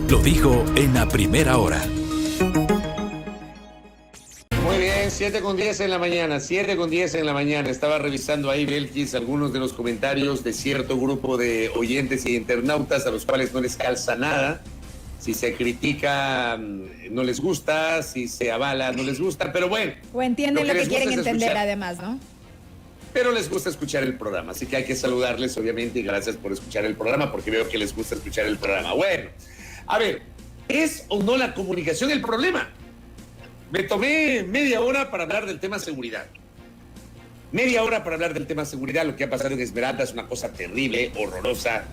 Lo dijo en la primera hora. Muy bien, 7:10 en la mañana, 7:10 en la mañana. Estaba revisando ahí, Belkis, algunos de los comentarios de cierto grupo de oyentes y internautas a los cuales no les calza nada. Si se critica, no les gusta, si se avala, no les gusta, pero bueno. O entienden lo que quieren entender, escuchar, además, ¿no? Pero les gusta escuchar el programa, así que hay que saludarles, obviamente, y gracias por escuchar el programa, porque veo que les gusta escuchar el programa. Bueno, a ver, ¿es o no la comunicación el problema? Me tomé media hora para hablar del tema seguridad. Media hora para hablar del tema seguridad. Lo que ha pasado en Esmeralda es una cosa terrible, horrorosa,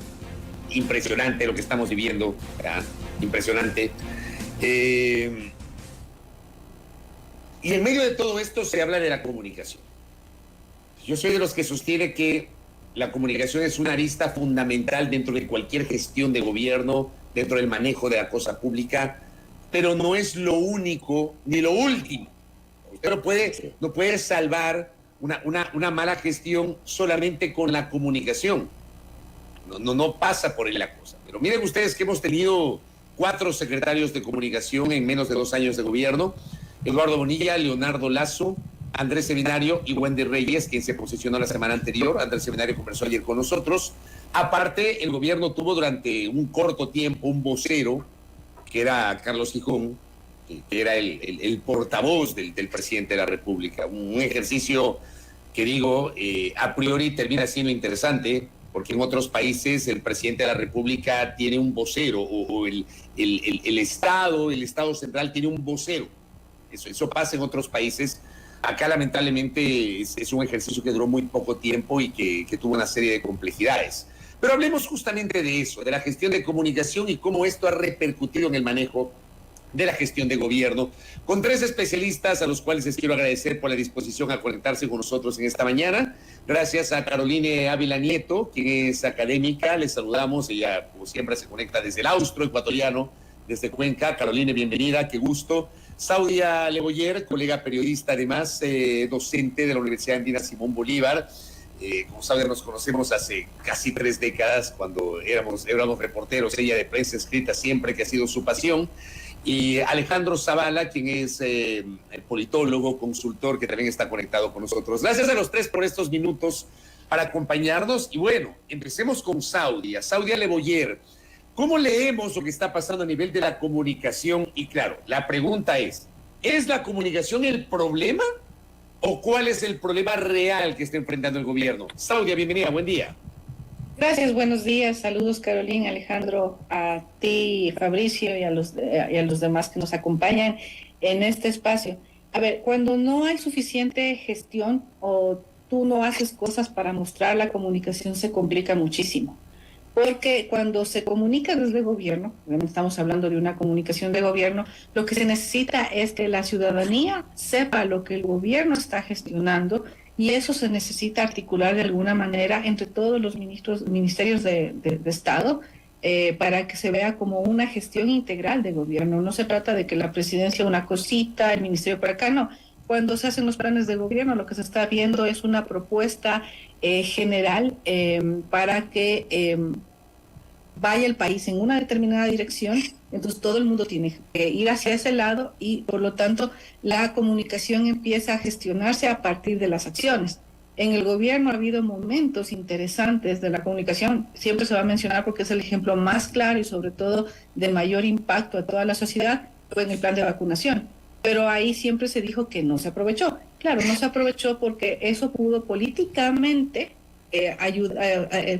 impresionante lo que estamos viviendo, ¿verdad? Impresionante. Y en medio de todo esto se habla de la comunicación. Yo soy de los que sostiene que la comunicación es una arista fundamental dentro de cualquier gestión de gobierno, dentro del manejo de la cosa pública, pero no es lo único ni lo último. Usted no puede salvar una mala gestión solamente con la comunicación. No pasa por ahí la cosa. Pero miren ustedes que hemos tenido 4 secretarios de comunicación en menos de 2 años de gobierno: Eduardo Bonilla, Leonardo Lazo, Andrés Seminario y Wendy Reyes, quien se posicionó la semana anterior. Andrés Seminario conversó ayer con nosotros. Aparte, el gobierno tuvo durante un corto tiempo un vocero, que era Carlos Gijón, que era el portavoz del presidente de la República. Un ejercicio que digo, a priori termina siendo interesante, porque en otros países el presidente de la República tiene un vocero, o el Estado central tiene un vocero. Eso pasa en otros países. Acá lamentablemente es un ejercicio que duró muy poco tiempo y que tuvo una serie de complejidades. Pero hablemos justamente de eso, de la gestión de comunicación y cómo esto ha repercutido en el manejo de la gestión de gobierno, con 3 especialistas a los cuales les quiero agradecer por la disposición a conectarse con nosotros en esta mañana. Gracias a Caroline Ávila Nieto, quien es académica, les saludamos. Ella, como siempre, se conecta desde el austro ecuatoriano, desde Cuenca. Caroline, bienvenida, qué gusto. Saudia Leboyer, colega periodista, además docente de la Universidad Andina Simón Bolívar. Como saben, nos conocemos hace casi 3 décadas, cuando éramos reporteros, ella de prensa escrita siempre, que ha sido su pasión. Y Alejandro Zavala, quien es politólogo, consultor, que también está conectado con nosotros. Gracias a los 3 por estos minutos para acompañarnos. Y bueno, empecemos con Saudia Leboyer. ¿Cómo leemos lo que está pasando a nivel de la comunicación? Y claro, la pregunta ¿es la comunicación el problema o cuál es el problema real que está enfrentando el gobierno? Saudia, bienvenida, buen día. Gracias, buenos días. Saludos, Carolina, Alejandro, a ti, Fabricio, y a los demás que nos acompañan en este espacio. A ver, cuando no hay suficiente gestión o tú no haces cosas para mostrar la comunicación, se complica muchísimo. Porque cuando se comunica desde el gobierno, estamos hablando de una comunicación de gobierno, lo que se necesita es que la ciudadanía sepa lo que el gobierno está gestionando, y eso se necesita articular de alguna manera entre todos los ministerios de Estado, para que se vea como una gestión integral de gobierno. No se trata de que la presidencia una cosita, el ministerio para acá, no. Cuando se hacen los planes de gobierno, lo que se está viendo es una propuesta general para que vaya el país en una determinada dirección. Entonces todo el mundo tiene que ir hacia ese lado, y por lo tanto la comunicación empieza a gestionarse a partir de las acciones. En el gobierno ha habido momentos interesantes de la comunicación, siempre se va a mencionar porque es el ejemplo más claro y sobre todo de mayor impacto a toda la sociedad, fue en el plan de vacunación. Pero ahí siempre se dijo que no se aprovechó. Claro, no se aprovechó porque eso pudo políticamente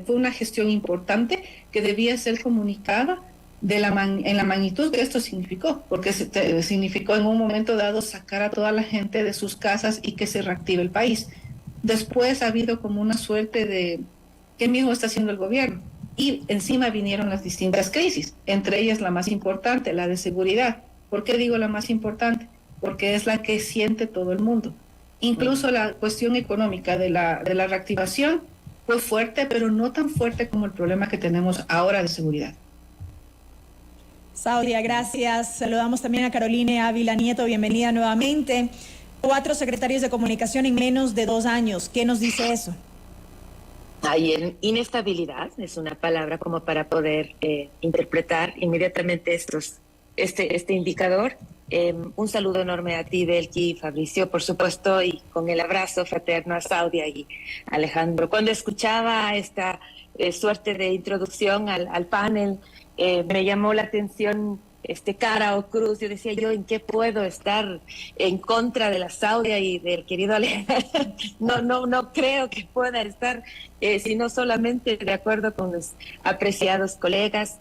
fue una gestión importante que debía ser comunicada en la magnitud que esto significó, porque significó en un momento dado sacar a toda la gente de sus casas y que se reactive el país. Después ha habido como una suerte de ¿qué mismo está haciendo el gobierno? Y encima vinieron las distintas crisis, entre ellas la más importante, la de seguridad. ¿Por qué digo la más importante? Porque es la que siente todo el mundo. Incluso la cuestión económica de la reactivación fue fuerte, pero no tan fuerte como el problema que tenemos ahora de seguridad. Saudia, gracias. Saludamos también a Caroline Ávila Nieto, bienvenida nuevamente. 4 secretarios de comunicación en menos de 2 años. ¿Qué nos dice eso? Hay inestabilidad, es una palabra como para poder interpretar inmediatamente este indicador. Un saludo enorme a ti, Belki, Fabricio, por supuesto, y con el abrazo fraterno a Saudia y Alejandro. Cuando escuchaba esta suerte de introducción al panel, me llamó la atención cara o cruz. Yo decía, yo en qué puedo estar en contra de la Saudia y del querido Alejandro. No creo que pueda estar, sino solamente de acuerdo con los apreciados colegas.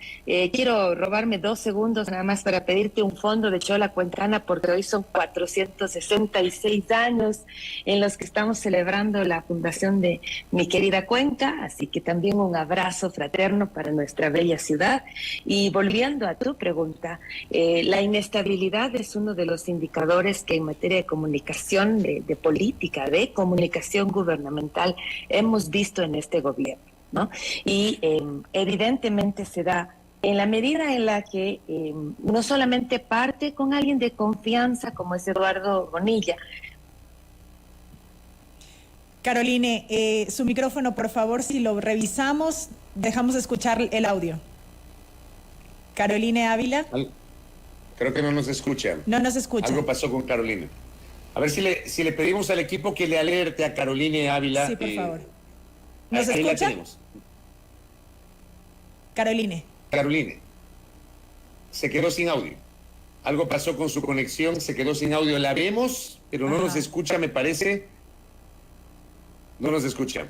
Quiero robarme 2 segundos nada más para pedirte un fondo de Chola Cuencana, porque hoy son 466 años en los que estamos celebrando la fundación de mi querida Cuenca, así que también un abrazo fraterno para nuestra bella ciudad. Y volviendo a tu pregunta, la inestabilidad es uno de los indicadores que en materia de comunicación, de política, de comunicación gubernamental hemos visto en este gobierno, ¿no? Y evidentemente se da en la medida en la que no solamente parte con alguien de confianza como es Eduardo Bonilla. Caroline, su micrófono, por favor, si lo revisamos, dejamos de escuchar el audio. Caroline Ávila. Creo que no nos escucha. No nos escucha. Algo pasó con Carolina. A ver si le pedimos al equipo que le alerte a Caroline Ávila. Sí, por favor. ¿Nos ahí escucha? la tenemos. Caroline, se quedó sin audio. Algo pasó con su conexión, se quedó sin audio. La vemos, pero no nos escucha, me parece. No nos escucha.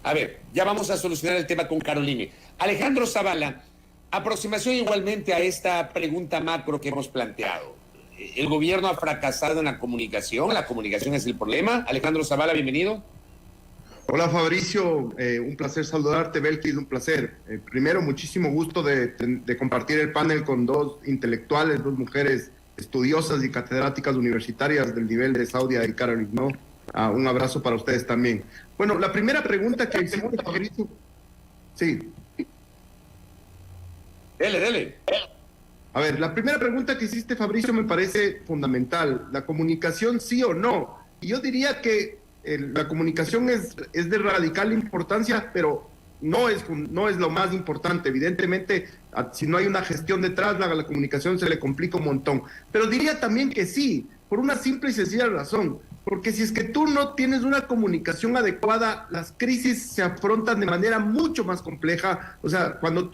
A ver, ya vamos a solucionar el tema con Caroline. Alejandro Zavala, aproximación igualmente a esta pregunta macro que hemos planteado. ¿El gobierno ha fracasado en la comunicación es el problema? Alejandro Zavala, bienvenido. Hola Fabricio, un placer saludarte, Belkis, un placer. Primero, muchísimo gusto de compartir el panel con 2 intelectuales, 2 mujeres estudiosas y catedráticas universitarias del nivel de Saudia y Caroline, ¿no? Un abrazo para ustedes también. Bueno, la primera pregunta que hiciste, Fabricio. Sí. Dele. A ver, la primera pregunta que hiciste, Fabricio, me parece fundamental. ¿La comunicación sí o no? Y yo diría que la comunicación es de radical importancia, pero no es lo más importante. Evidentemente, si no hay una gestión detrás, la comunicación se le complica un montón. Pero diría también que sí, por una simple y sencilla razón. Porque si es que tú no tienes una comunicación adecuada, las crisis se afrontan de manera mucho más compleja. O sea, cuando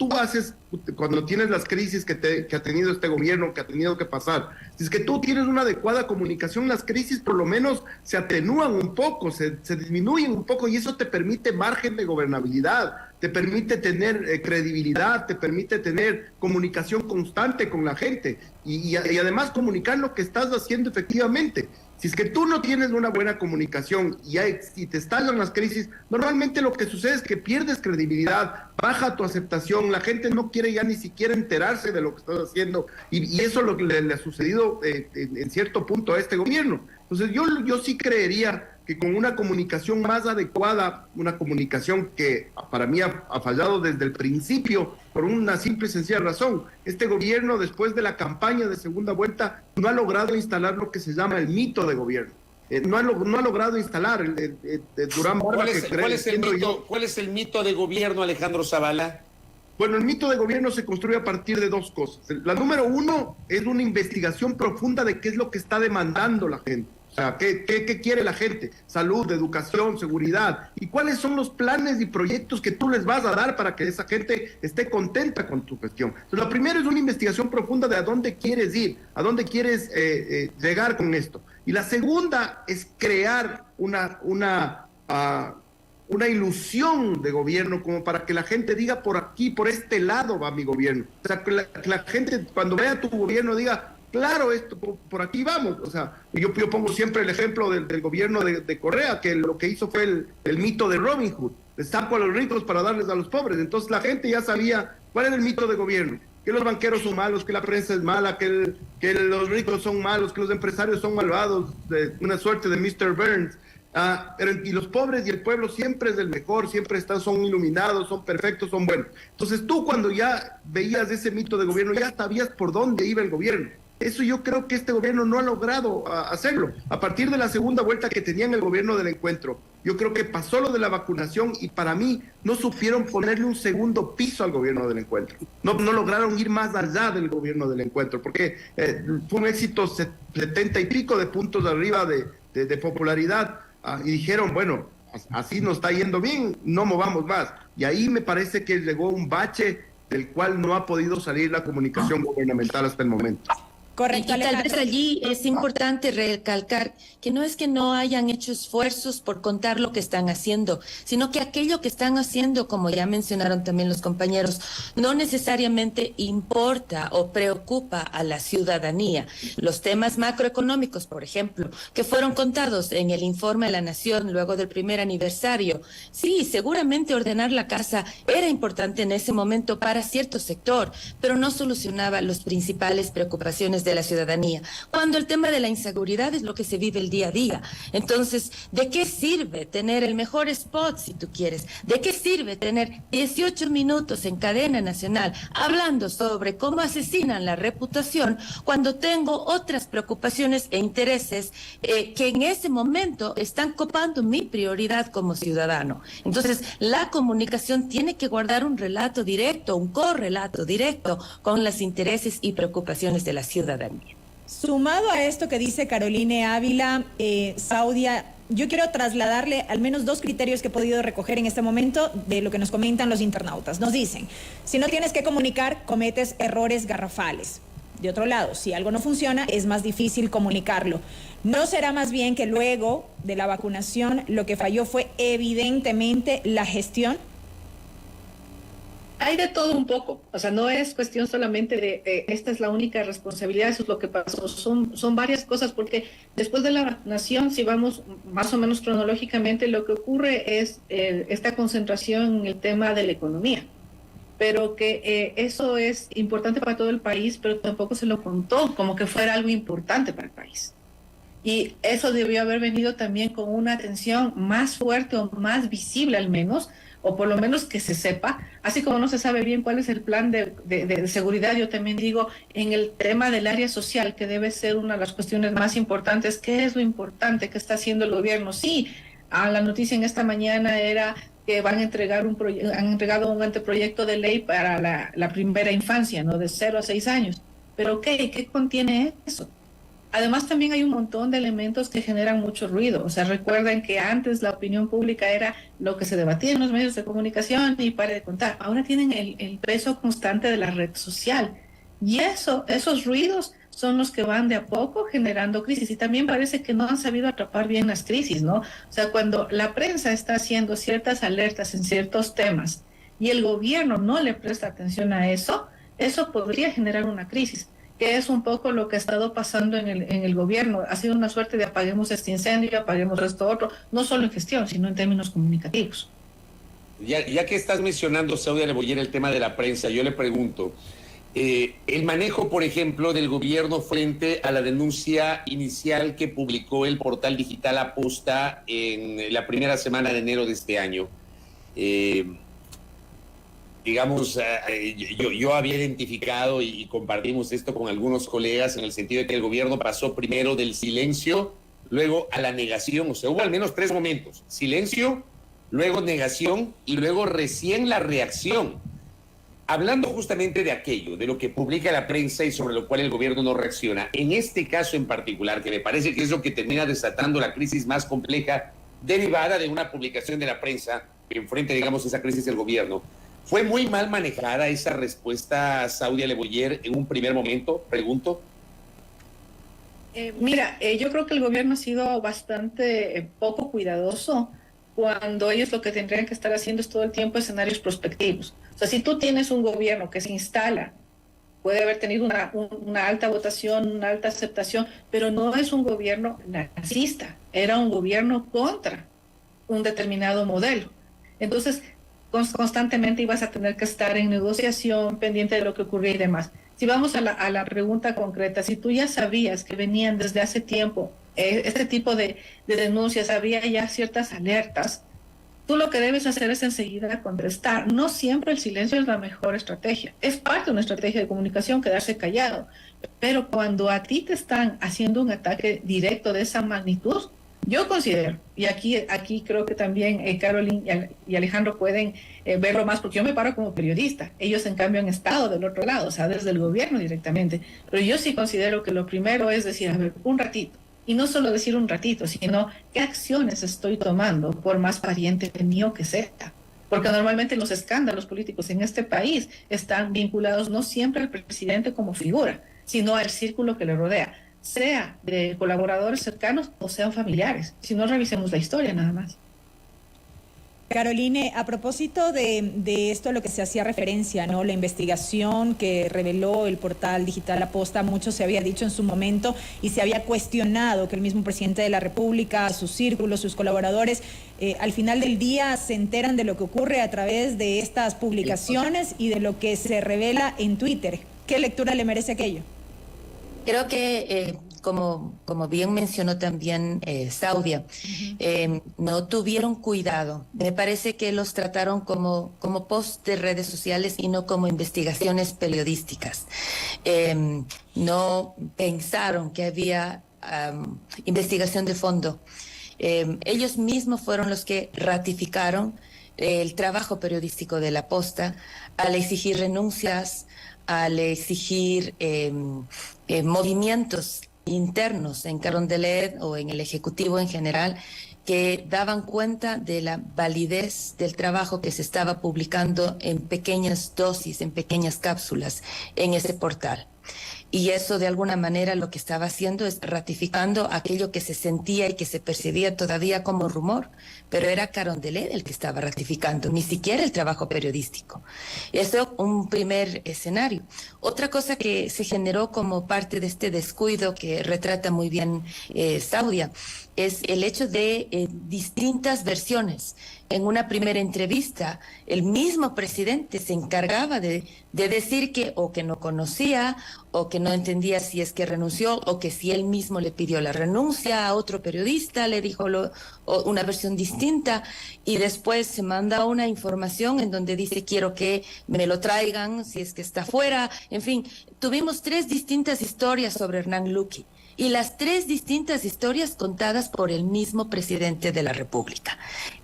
tienes las crisis que ha tenido este gobierno, que ha tenido que pasar, si es que tú tienes una adecuada comunicación, las crisis por lo menos se atenúan un poco, se disminuyen un poco, y eso te permite margen de gobernabilidad, te permite tener credibilidad, te permite tener comunicación constante con la gente y además comunicar lo que estás haciendo efectivamente. Si es que tú no tienes una buena comunicación y te estallan las crisis, normalmente lo que sucede es que pierdes credibilidad, baja tu aceptación, la gente no quiere ya ni siquiera enterarse de lo que estás haciendo, y eso es lo que le ha sucedido en cierto punto a este gobierno. Entonces yo sí creería que con una comunicación más adecuada, una comunicación que para mí ha fallado desde el principio, por una simple y sencilla razón. Este gobierno, después de la campaña de segunda vuelta, no ha logrado instalar lo que se llama el mito de gobierno. No ha logrado instalar Durán Barba. ¿Cuál es el mito de gobierno, Alejandro Zavala? Bueno, el mito de gobierno se construye a partir de 2 cosas. La número 1 es una investigación profunda de qué es lo que está demandando la gente. O sea, ¿qué quiere la gente? Salud, educación, seguridad. ¿Y cuáles son los planes y proyectos que tú les vas a dar para que esa gente esté contenta con tu gestión? Entonces, lo primero es una investigación profunda de a dónde quieres ir, a dónde quieres llegar con esto. Y la segunda es crear una ilusión de gobierno, como para que la gente diga, por aquí, por este lado va mi gobierno. O sea, que la gente cuando vea tu gobierno diga, claro, esto por aquí vamos. O sea, yo pongo siempre el ejemplo del gobierno de Correa, que lo que hizo fue el mito de Robin Hood. Les saco a los ricos para darles a los pobres. Entonces la gente ya sabía cuál era el mito de gobierno. Que los banqueros son malos, que la prensa es mala, que los ricos son malos, que los empresarios son malvados, una suerte de Mr. Burns. Y los pobres y el pueblo siempre es el mejor, siempre son iluminados, son perfectos, son buenos. Entonces tú, cuando ya veías ese mito de gobierno, ya sabías por dónde iba el gobierno. Eso yo creo que este gobierno no ha logrado hacerlo. A partir de la segunda vuelta que tenían el gobierno del encuentro, yo creo que pasó lo de la vacunación y para mí no supieron ponerle un segundo piso al gobierno del encuentro. No lograron ir más allá del gobierno del encuentro, porque fue un éxito 70 y pico de puntos de arriba de popularidad, y dijeron, bueno, así nos está yendo bien, no movamos más. Y ahí me parece que llegó un bache del cual no ha podido salir la comunicación gubernamental hasta el momento. Correcto, y tal vez allí es importante recalcar que no es que no hayan hecho esfuerzos por contar lo que están haciendo, sino que aquello que están haciendo, como ya mencionaron también los compañeros, no necesariamente importa o preocupa a la ciudadanía. Los temas macroeconómicos, por ejemplo, que fueron contados en el informe de la Nación luego del primer aniversario, sí, seguramente ordenar la casa era importante en ese momento para cierto sector, pero no solucionaba las principales preocupaciones de la ciudadanía, cuando el tema de la inseguridad es lo que se vive el día a día. Entonces, ¿de qué sirve tener el mejor spot, si tú quieres? ¿De qué sirve tener 18 minutos en cadena nacional hablando sobre cómo asesinan la reputación cuando tengo otras preocupaciones e intereses que en ese momento están copando mi prioridad como ciudadano? Entonces, la comunicación tiene que guardar un relato directo, un correlato directo con los intereses y preocupaciones de la ciudadanía. Sumado a esto que dice Caroline Ávila, Saudia, yo quiero trasladarle al menos dos criterios que he podido recoger en este momento de lo que nos comentan los internautas. Nos dicen, si no tienes que comunicar, cometes errores garrafales. De otro lado, si algo no funciona, es más difícil comunicarlo. ¿No será más bien que luego de la vacunación lo que falló fue evidentemente la gestión? Hay de todo un poco, o sea, no es cuestión solamente de esta es la única responsabilidad, eso es lo que pasó, son varias cosas, porque después de la vacunación, si vamos más o menos cronológicamente, lo que ocurre es esta concentración en el tema de la economía, pero que eso es importante para todo el país, pero tampoco se lo contó como que fuera algo importante para el país. Y eso debió haber venido también con una atención más fuerte o más visible al menos, o por lo menos que se sepa, así como no se sabe bien cuál es el plan de seguridad, yo también digo, en el tema del área social, que debe ser una de las cuestiones más importantes, ¿qué es lo importante que está haciendo el gobierno? Sí, la noticia en esta mañana era que van a entregar han entregado un anteproyecto de ley para la primera infancia, ¿no? De 0 a 6 años. Pero ¿qué contiene eso? Además, también hay un montón de elementos que generan mucho ruido. O sea, recuerden que antes la opinión pública era lo que se debatía en los medios de comunicación y para de contar. Ahora tienen el peso constante de la red social. Y esos ruidos son los que van de a poco generando crisis. Y también parece que no han sabido atrapar bien las crisis, ¿no? O sea, cuando la prensa está haciendo ciertas alertas en ciertos temas y el gobierno no le presta atención a eso podría generar una crisis, que es un poco lo que ha estado pasando en el gobierno. Ha sido una suerte de apaguemos este incendio, apaguemos esto otro, no solo en gestión, sino en términos comunicativos. Ya que estás mencionando, Saudia Leboyer, el tema de la prensa, yo le pregunto, el manejo, por ejemplo, del gobierno frente a la denuncia inicial que publicó el portal digital Aposta en la primera semana de enero de este año, digamos, yo había identificado y compartimos esto con algunos colegas en el sentido de que el gobierno pasó primero del silencio, luego a la negación. O sea, hubo al menos 3 momentos: silencio, luego negación y luego recién la reacción. Hablando justamente de aquello, de lo que publica la prensa y sobre lo cual el gobierno no reacciona, en este caso en particular, que me parece que es lo que termina desatando la crisis más compleja derivada de una publicación de la prensa que enfrenta, digamos, esa crisis del gobierno, ¿fue muy mal manejada esa respuesta, Saudia Leboyer, en un primer momento? Pregunto. Mira, yo creo que el gobierno ha sido bastante poco cuidadoso cuando ellos lo que tendrían que estar haciendo es todo el tiempo escenarios prospectivos. O sea, si tú tienes un gobierno que se instala, puede haber tenido una alta votación, una alta aceptación, pero no es un gobierno nazista, era un gobierno contra un determinado modelo. Entonces, constantemente ibas a tener que estar en negociación, pendiente de lo que ocurría y demás. Si vamos a la pregunta concreta, si tú ya sabías que venían desde hace tiempo este tipo de denuncias, había ya ciertas alertas, tú lo que debes hacer es enseguida contestar. No siempre el silencio es la mejor estrategia. Es parte de una estrategia de comunicación quedarse callado. Pero cuando a ti te están haciendo un ataque directo de esa magnitud, yo considero, y aquí creo que también Caroline y Alejandro pueden verlo más, porque yo me paro como periodista. Ellos, en cambio, han estado del otro lado, o sea, desde el gobierno directamente. Pero yo sí considero que lo primero es decir, a ver, un ratito. Y no solo decir un ratito, sino qué acciones estoy tomando, por más pariente mío que sea. Porque normalmente los escándalos políticos en este país están vinculados no siempre al presidente como figura, sino al círculo que le rodea, sea de colaboradores cercanos o sean familiares. Si no, revisemos la historia nada más. Caroline, a propósito de esto a lo que se hacía referencia, ¿no? La investigación que reveló el portal digital La Posta, mucho se había dicho en su momento y se había cuestionado que el mismo presidente de la República, sus círculos, sus colaboradores, al final del día se enteran de lo que ocurre a través de estas publicaciones y de lo que se revela en Twitter. ¿Qué lectura le merece aquello? Creo que, como bien mencionó también Saudia, no tuvieron cuidado. Me parece que los trataron como posts de redes sociales y no como investigaciones periodísticas. No pensaron que había investigación de fondo. Ellos mismos fueron los que ratificaron el trabajo periodístico de La Posta al exigir renuncias, al exigir movimientos internos en Carondelet o en el Ejecutivo en general, que daban cuenta de la validez del trabajo que se estaba publicando en pequeñas dosis, en pequeñas cápsulas en ese portal. Y eso, de alguna manera, lo que estaba haciendo es ratificando aquello que se sentía y que se percibía todavía como rumor, pero era Carondelet el que estaba ratificando, ni siquiera el trabajo periodístico. Eso, un primer escenario. Otra cosa que se generó como parte de este descuido que retrata muy bien Saudia, es el hecho de distintas versiones. En una primera entrevista, el mismo presidente se encargaba de decir que o que no conocía, o que no entendía si es que renunció, o que si él mismo le pidió la renuncia a otro periodista, le dijo una versión distinta, y después se manda una información en donde dice quiero que me lo traigan si es que está fuera. En fin, tuvimos 3 distintas historias sobre Hernán Luqui. Y las 3 distintas historias contadas por el mismo presidente de la República.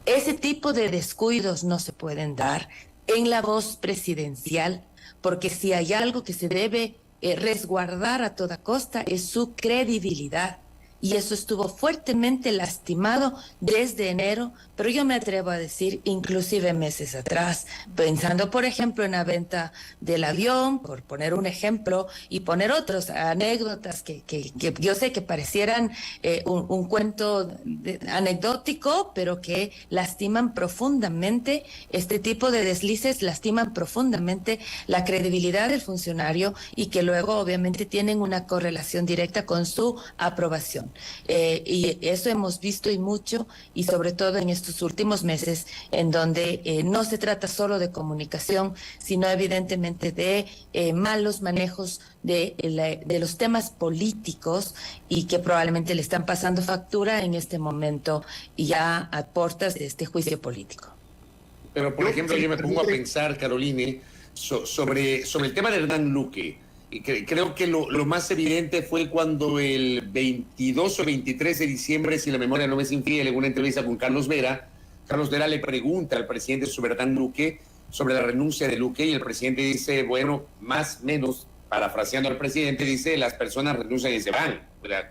Ese tipo de descuidos no se pueden dar en la voz presidencial, porque si hay algo que se debe resguardar a toda costa es su credibilidad. Y eso estuvo fuertemente lastimado desde enero, pero yo me atrevo a decir inclusive meses atrás, pensando por ejemplo en la venta del avión, por poner un ejemplo, y poner otras anécdotas que yo sé que parecieran un cuento anecdótico, pero que lastiman profundamente, este tipo de deslices lastiman profundamente la credibilidad del funcionario y que luego obviamente tienen una correlación directa con su aprobación. Y eso hemos visto y mucho, y sobre todo en estos últimos meses, en donde no se trata solo de comunicación, sino evidentemente de malos manejos de los temas políticos, y que probablemente le están pasando factura en este momento y ya a puertas de este juicio político. Pero, por ejemplo, yo me pongo a pensar, Caroline, sobre el tema de Hernán Luqui. Y creo que lo más evidente fue cuando el 22 o 23 de diciembre, si la memoria no me es infiel, en una entrevista con Carlos Vera le pregunta al presidente sobre Hernán Luqui, sobre la renuncia de Luqui, y el presidente dice, bueno, más o menos, parafraseando al presidente, dice, las personas renuncian y se van.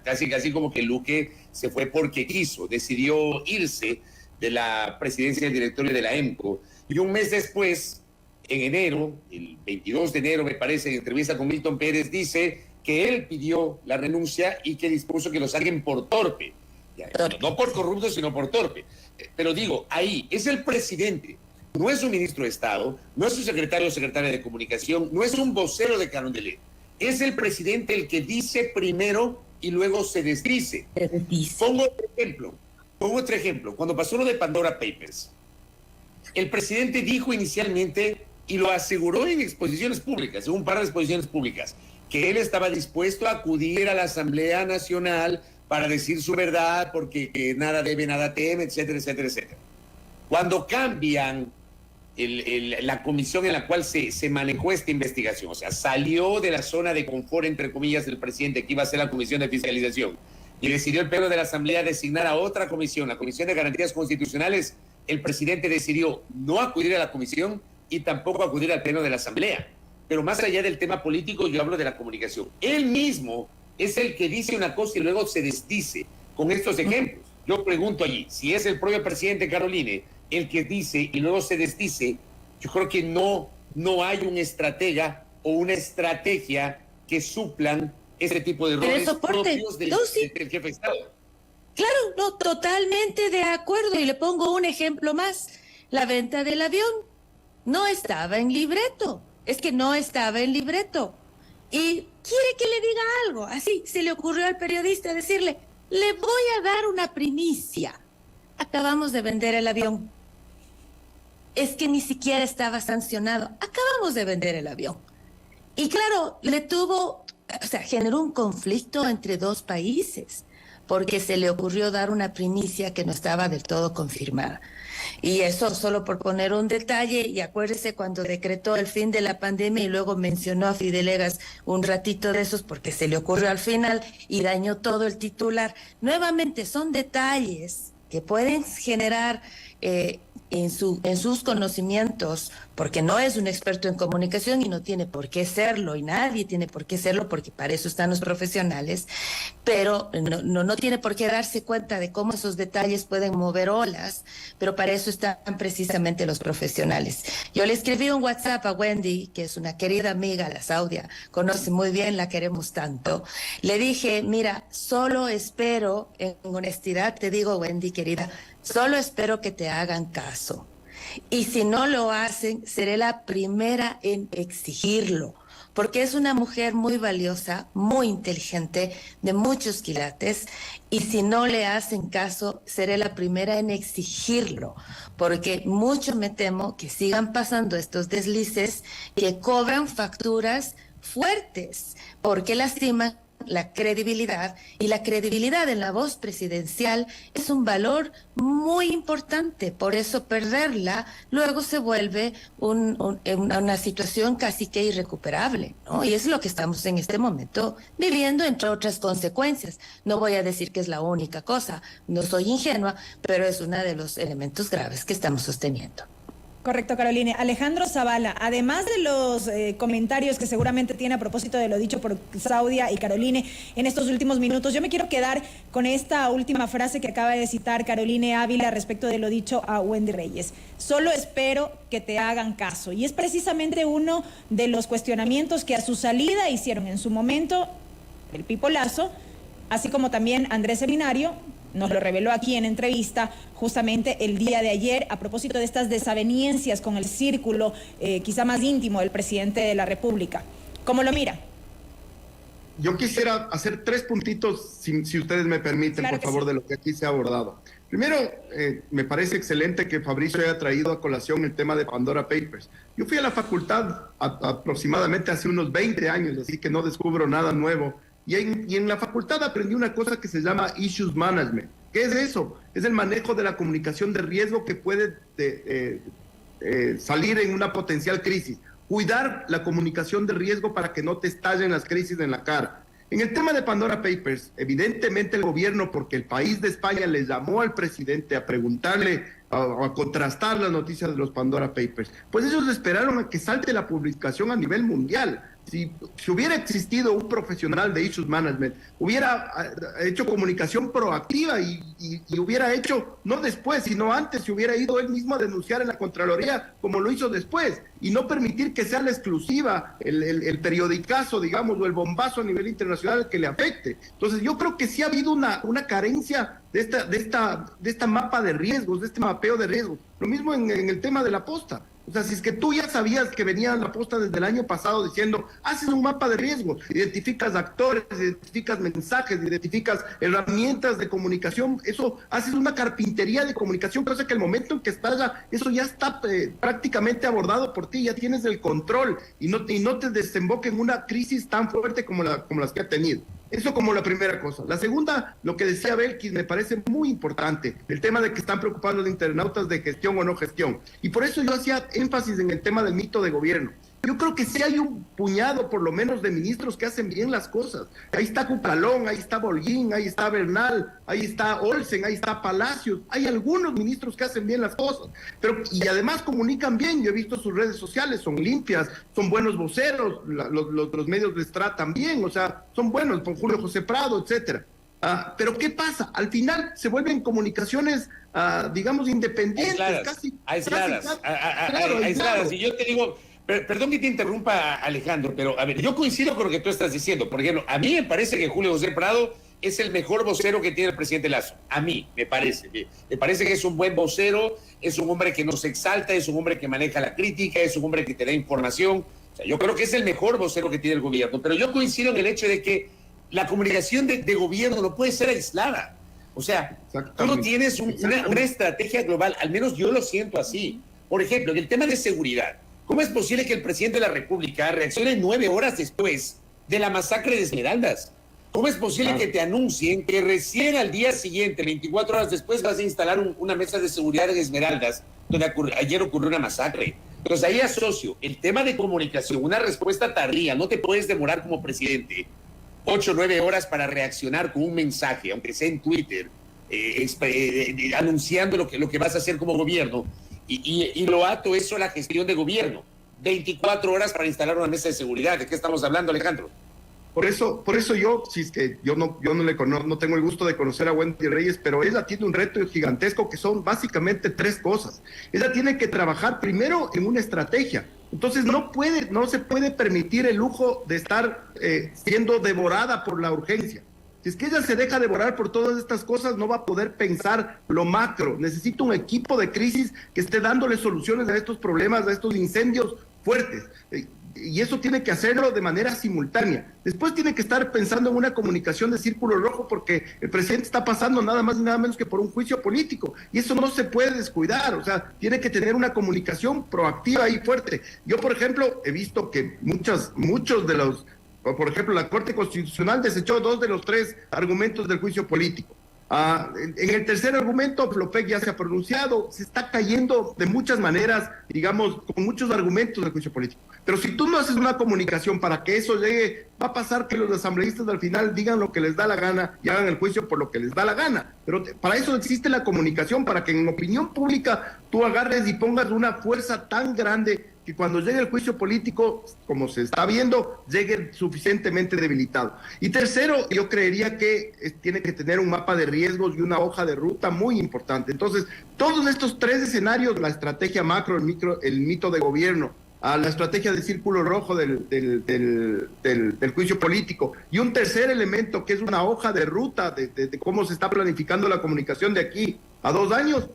Casi como que Luqui se fue porque quiso, decidió irse de la presidencia del directorio de la EMCO. Y un mes después, en enero, el 22 de enero, me parece, en entrevista con Milton Pérez, dice que él pidió la renuncia y que dispuso que lo saquen por torpe. No por corrupto, sino por torpe. Pero digo, ahí es el presidente, no es un ministro de Estado, no es un secretario o secretaria de Comunicación, no es un vocero de Carondelet. Es el presidente el que dice primero y luego se desdice. Pongo otro ejemplo. Cuando pasó lo de Pandora Papers, el presidente dijo inicialmente, y lo aseguró en exposiciones públicas, en un par de exposiciones públicas, que él estaba dispuesto a acudir a la Asamblea Nacional para decir su verdad, porque que nada debe, nada teme, etcétera, etcétera, etcétera. Cuando cambian la comisión en la cual se manejó esta investigación, o sea, salió de la zona de confort, entre comillas, del presidente, que iba a ser la comisión de fiscalización, y decidió el Pleno de la Asamblea designar a otra comisión, la Comisión de Garantías Constitucionales, el presidente decidió no acudir a la comisión y tampoco acudir al Pleno de la Asamblea. Pero más allá del tema político, yo hablo de la comunicación. Él mismo es el que dice una cosa y luego se desdice con estos ejemplos. Yo pregunto allí, si es el propio presidente Caroline el que dice y luego se desdice, yo creo que no hay un estratega o una estrategia que suplan ese tipo de errores propios del jefe de Estado. Claro, no, totalmente de acuerdo. Y le pongo un ejemplo más. La venta del avión no estaba en libreto. Es que no estaba en libreto. Y quiere que le diga algo. Así se le ocurrió al periodista decirle, le voy a dar una primicia. Acabamos de vender el avión. Es que ni siquiera estaba sancionado. Acabamos de vender el avión. Y claro, generó un conflicto entre dos países, porque se le ocurrió dar una primicia que no estaba del todo confirmada. Y eso solo por poner un detalle, y acuérdese cuando decretó el fin de la pandemia y luego mencionó a Fidelegas un ratito de esos porque se le ocurrió al final y dañó todo el titular. Nuevamente son detalles que pueden generar en sus conocimientos, porque no es un experto en comunicación y no tiene por qué serlo, y nadie tiene por qué serlo porque para eso están los profesionales, pero no tiene por qué darse cuenta de cómo esos detalles pueden mover olas, pero para eso están precisamente los profesionales. Yo le escribí un WhatsApp a Wendy, que es una querida amiga, la Saudia, conoce muy bien, la queremos tanto. Le dije, mira, solo espero, en honestidad te digo, Wendy, querida, solo espero que te hagan caso. Y si no lo hacen, seré la primera en exigirlo, porque es una mujer muy valiosa, muy inteligente, de muchos quilates, y si no le hacen caso, seré la primera en exigirlo, porque mucho me temo que sigan pasando estos deslices que cobran facturas fuertes, porque lastiman la credibilidad, y la credibilidad en la voz presidencial es un valor muy importante. Por eso perderla luego se vuelve una situación casi que irrecuperable, ¿no? Y es lo que estamos en este momento viviendo, entre otras consecuencias. No voy a decir que es la única cosa, no soy ingenua, pero es uno de los elementos graves que estamos sosteniendo. Correcto, Caroline. Alejandro Zavala, además de los comentarios que seguramente tiene a propósito de lo dicho por Saudia y Caroline en estos últimos minutos, yo me quiero quedar con esta última frase que acaba de citar Caroline Ávila respecto de lo dicho a Wendy Reyes. Solo espero que te hagan caso. Y es precisamente uno de los cuestionamientos que a su salida hicieron en su momento el Pipo Lazo, así como también Andrés Seminario. Nos lo reveló aquí en entrevista justamente el día de ayer a propósito de estas desavenencias con el círculo quizá más íntimo del presidente de la República. ¿Cómo lo mira? Yo quisiera hacer 3 puntitos, si ustedes me permiten, claro, por favor, sí, de lo que aquí se ha abordado. Primero, me parece excelente que Fabricio haya traído a colación el tema de Pandora Papers. Yo fui a la facultad aproximadamente hace unos 20 años, así que no descubro nada nuevo. Y en la facultad aprendí una cosa que se llama Issues Management. ¿Qué es eso? Es el manejo de la comunicación de riesgo que puede salir en una potencial crisis. Cuidar la comunicación de riesgo para que no te estallen las crisis en la cara. En el tema de Pandora Papers, evidentemente el gobierno, porque el país de España le llamó al presidente a preguntarle, a contrastar las noticias de los Pandora Papers, pues ellos esperaron a que salte la publicación a nivel mundial. Si hubiera existido un profesional de Issues Management, hubiera hecho comunicación proactiva y hubiera hecho, no después, sino antes, se hubiera ido él mismo a denunciar en la Contraloría, como lo hizo después, y no permitir que sea la exclusiva, el periodicazo, digamos, o el bombazo a nivel internacional que le afecte. Entonces, yo creo que sí ha habido una carencia de esta mapa de riesgos, de este mapeo de riesgos. Lo mismo en el tema de la posta. O sea, si es que tú ya sabías que venía la posta desde el año pasado diciendo, haces un mapa de riesgo, identificas actores, identificas mensajes, identificas herramientas de comunicación, eso haces una carpintería de comunicación, cosa que el momento en que estalla, eso ya está prácticamente abordado por ti, ya tienes el control y no te desemboca en una crisis tan fuerte como las que ha tenido. Eso como la primera cosa. La segunda, lo que decía Belkis, me parece muy importante, el tema de que están preocupados los internautas de gestión o no gestión. Y por eso yo hacía énfasis en el tema del mito de gobierno. Yo creo que sí hay un puñado, por lo menos, de ministros que hacen bien las cosas. Ahí está Cucalón, ahí está Bolguín, ahí está Bernal, ahí está Olsen, ahí está Palacios. Hay algunos ministros que hacen bien las cosas. Y además comunican bien. Yo he visto sus redes sociales, son limpias, son buenos voceros, los medios les tratan bien, o sea, son buenos, con Julio José Prado, etcétera. Pero ¿qué pasa? Al final se vuelven comunicaciones, digamos, independientes, aisladas. Aisladas. Y yo te digo... Perdón que te interrumpa, Alejandro, pero a ver, yo coincido con lo que tú estás diciendo. Por ejemplo, a mí me parece que Julio José Prado es el mejor vocero que tiene el presidente Lasso. A mí me parece. Me parece que es un buen vocero, es un hombre que no se exalta, es un hombre que maneja la crítica, es un hombre que te da información. O sea, yo creo que es el mejor vocero que tiene el gobierno. Pero yo coincido en el hecho de que la comunicación de gobierno no puede ser aislada. O sea, tú no tienes una estrategia global, al menos yo lo siento así. Por ejemplo, en el tema de seguridad, ¿cómo es posible que el presidente de la República reaccione 9 horas después de la masacre de Esmeraldas? ¿Cómo es posible que te anuncien que recién al día siguiente, 24 horas después, vas a instalar una mesa de seguridad en Esmeraldas, donde ayer ocurrió una masacre? Entonces ahí asocio el tema de comunicación, una respuesta tardía. No te puedes demorar como presidente 8 o 9 horas para reaccionar con un mensaje, aunque sea en Twitter, anunciando lo que vas a hacer como gobierno. Y lo ato eso a la gestión de gobierno. 24 horas para instalar una mesa de seguridad. ¿De qué estamos hablando, Alejandro? Por eso yo, si es que yo no tengo el gusto de conocer a Wendy Reyes, pero ella tiene un reto gigantesco que son básicamente 3 cosas. Ella tiene que trabajar primero en una estrategia. Entonces no se puede permitir el lujo de estar siendo devorada por la urgencia. Si es que ella se deja devorar por todas estas cosas, no va a poder pensar lo macro. Necesita un equipo de crisis que esté dándole soluciones a estos problemas, a estos incendios fuertes. Y eso tiene que hacerlo de manera simultánea. Después tiene que estar pensando en una comunicación de círculo rojo, porque el presidente está pasando nada más y nada menos que por un juicio político. Y eso no se puede descuidar. O sea, tiene que tener una comunicación proactiva y fuerte. Yo, por ejemplo, he visto que muchos de los... Por ejemplo, la Corte Constitucional desechó 2 de los 3 argumentos del juicio político. En el tercer argumento, Flopec ya se ha pronunciado, se está cayendo de muchas maneras, digamos, con muchos argumentos del juicio político. Pero si tú no haces una comunicación para que eso llegue, va a pasar que los asambleístas al final digan lo que les da la gana y hagan el juicio por lo que les da la gana. Pero para eso existe la comunicación, para que en opinión pública tú agarres y pongas una fuerza tan grande que cuando llegue el juicio político, como se está viendo, llegue suficientemente debilitado. Y tercero, yo creería que tiene que tener un mapa de riesgos y una hoja de ruta muy importante. Entonces, todos estos 3 escenarios, la estrategia macro, el mito de gobierno, la estrategia de círculo rojo del juicio político, y un tercer elemento que es una hoja de ruta de cómo se está planificando la comunicación de aquí a 2 años,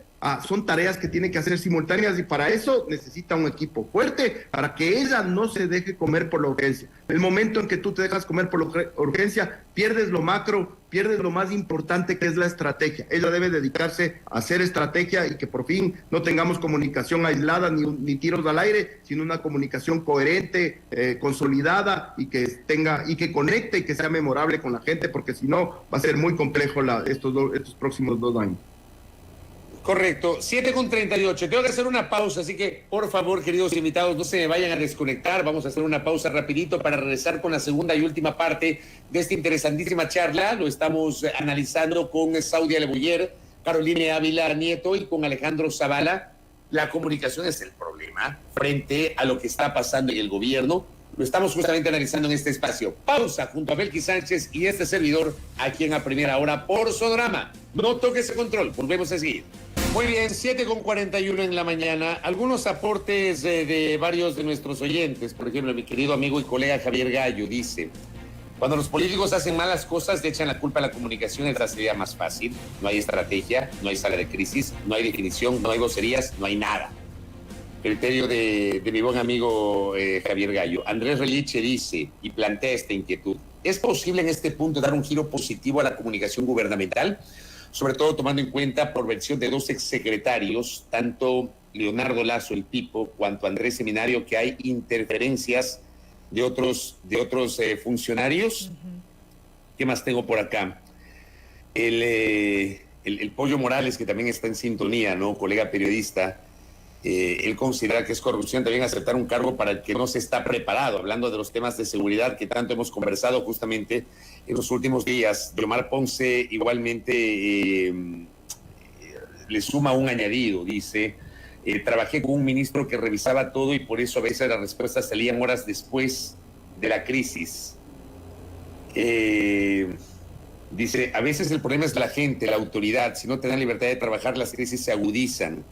son tareas que tiene que hacer simultáneas, y para eso necesita un equipo fuerte para que ella no se deje comer por la urgencia. El momento en que tú te dejas comer por la urgencia, pierdes lo macro, pierdes lo más importante, que es la estrategia. Ella debe dedicarse a hacer estrategia y que por fin no tengamos comunicación aislada ni tiros al aire, sino una comunicación coherente, consolidada, y que conecte y que sea memorable con la gente, porque si no va a ser muy complejo estos próximos 2 años. Correcto, 7:38. Tengo que hacer una pausa, así que por favor, queridos invitados, no se me vayan a desconectar. Vamos a hacer una pausa rapidito para regresar con la segunda y última parte de esta interesantísima charla. Lo estamos analizando con Saudia Leboyer, Caroline Ávila Nieto y con Alejandro Zavala. La comunicación es el problema frente a lo que está pasando en el gobierno. Lo estamos justamente analizando en este espacio. Pausa junto a Belkis Sánchez y este servidor aquí en A Primera Hora por Sonorama. No toque ese control, volvemos a seguir. Muy bien, 7:41 en la mañana. Algunos aportes de varios de nuestros oyentes. Por ejemplo, mi querido amigo y colega Javier Gallo dice: cuando los políticos hacen malas cosas, le echan la culpa a la comunicación, es la salida más fácil. No hay estrategia, no hay sala de crisis, no hay definición, no hay vocerías, no hay nada. Criterio de mi buen amigo Javier Gallo. Andrés Reliche dice y plantea esta inquietud: ¿es posible en este punto dar un giro positivo a la comunicación gubernamental? Sobre todo tomando en cuenta, por versión de 2 exsecretarios, tanto Leonardo Lasso, el Pipo, cuanto Andrés Seminario, que hay interferencias de otros funcionarios. ¿Qué más tengo por acá? El Pollo Morales, que también está en sintonía, ¿no? Colega periodista, él considera que es corrupción también aceptar un cargo para el que no se está preparado, hablando de los temas de seguridad que tanto hemos conversado justamente en los últimos días. Omar Ponce igualmente le suma un añadido, dice, trabajé con un ministro que revisaba todo y por eso a veces las respuestas salían horas después de la crisis. Dice, a veces el problema es la gente, la autoridad. Si no te dan libertad de trabajar, las crisis se agudizan.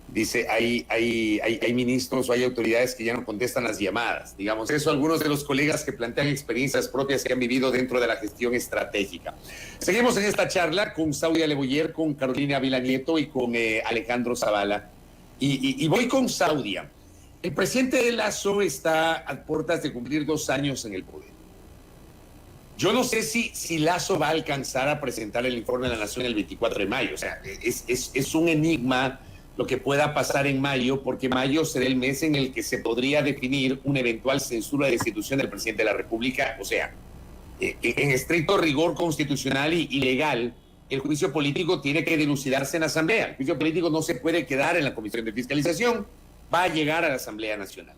Dice, hay ministros o hay autoridades que ya no contestan las llamadas. Digamos eso, algunos de los colegas que plantean experiencias propias que han vivido dentro de la gestión estratégica. Seguimos en esta charla con Saudia Leboyer, con Carolina Ávila Nieto y con Alejandro Zavala. Y voy con Saudia. El presidente Lasso está a puertas de cumplir 2 años en el poder. Yo no sé si Lasso va a alcanzar a presentar el informe de la Nación el 24 de mayo. O sea, es un enigma lo que pueda pasar en mayo, porque mayo será el mes en el que se podría definir una eventual censura de destitución del presidente de la República. O sea, en estricto rigor constitucional y legal, el juicio político tiene que dilucidarse en la Asamblea. El juicio político no se puede quedar en la Comisión de Fiscalización, va a llegar a la Asamblea Nacional.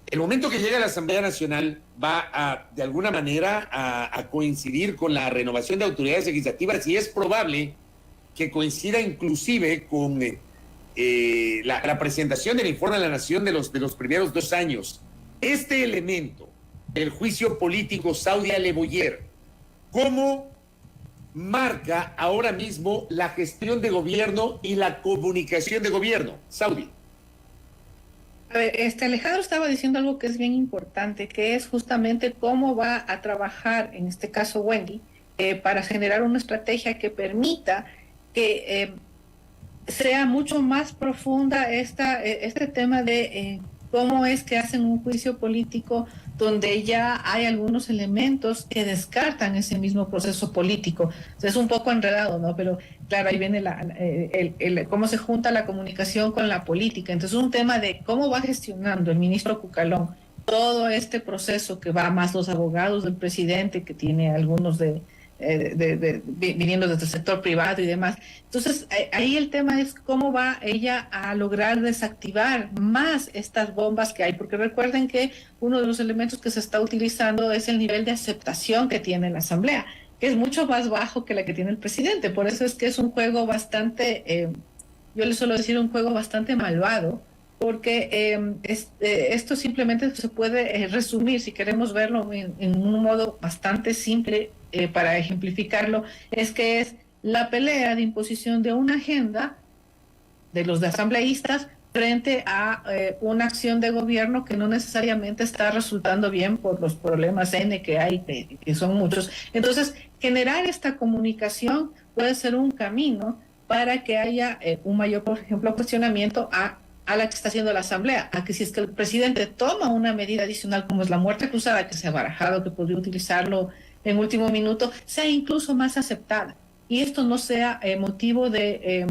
El momento que llegue a la Asamblea Nacional va a, de alguna manera, a coincidir con la renovación de autoridades legislativas y es probable que coincida inclusive con la presentación del informe de la Nación de los primeros 2 años. Este elemento del juicio político Saudia Leboyer, ¿cómo marca ahora mismo la gestión de gobierno y la comunicación de gobierno? Saudia. A ver, Alejandro estaba diciendo algo que es bien importante, que es justamente cómo va a trabajar, en este caso Wendy, para generar una estrategia que permita que sea mucho más profunda este tema de cómo es que hacen un juicio político donde ya hay algunos elementos que descartan ese mismo proceso político. O sea, es un poco enredado, ¿no? Pero claro, ahí viene cómo se junta la comunicación con la política. Entonces, un tema de cómo va gestionando el ministro Cucalón todo este proceso que va más los abogados del presidente, que tiene algunos viniendo desde el sector privado y demás. Entonces, ahí el tema es cómo va ella a lograr desactivar más estas bombas que hay, porque recuerden que uno de los elementos que se está utilizando es el nivel de aceptación que tiene la Asamblea, que es mucho más bajo que la que tiene el presidente. Por eso es que es un juego bastante, yo le suelo decir un juego bastante malvado, porque esto simplemente se puede resumir, si queremos verlo en un modo bastante simple, para ejemplificarlo, es que es la pelea de imposición de una agenda de los asambleístas frente a una acción de gobierno que no necesariamente está resultando bien por los problemas N que hay, que son muchos. Entonces, generar esta comunicación puede ser un camino para que haya un mayor, por ejemplo, cuestionamiento a la que está haciendo la Asamblea, a que si es que el presidente toma una medida adicional como es la muerte cruzada, que se ha barajado, que podría utilizarlo en último minuto, sea incluso más aceptada. Y esto no sea motivo de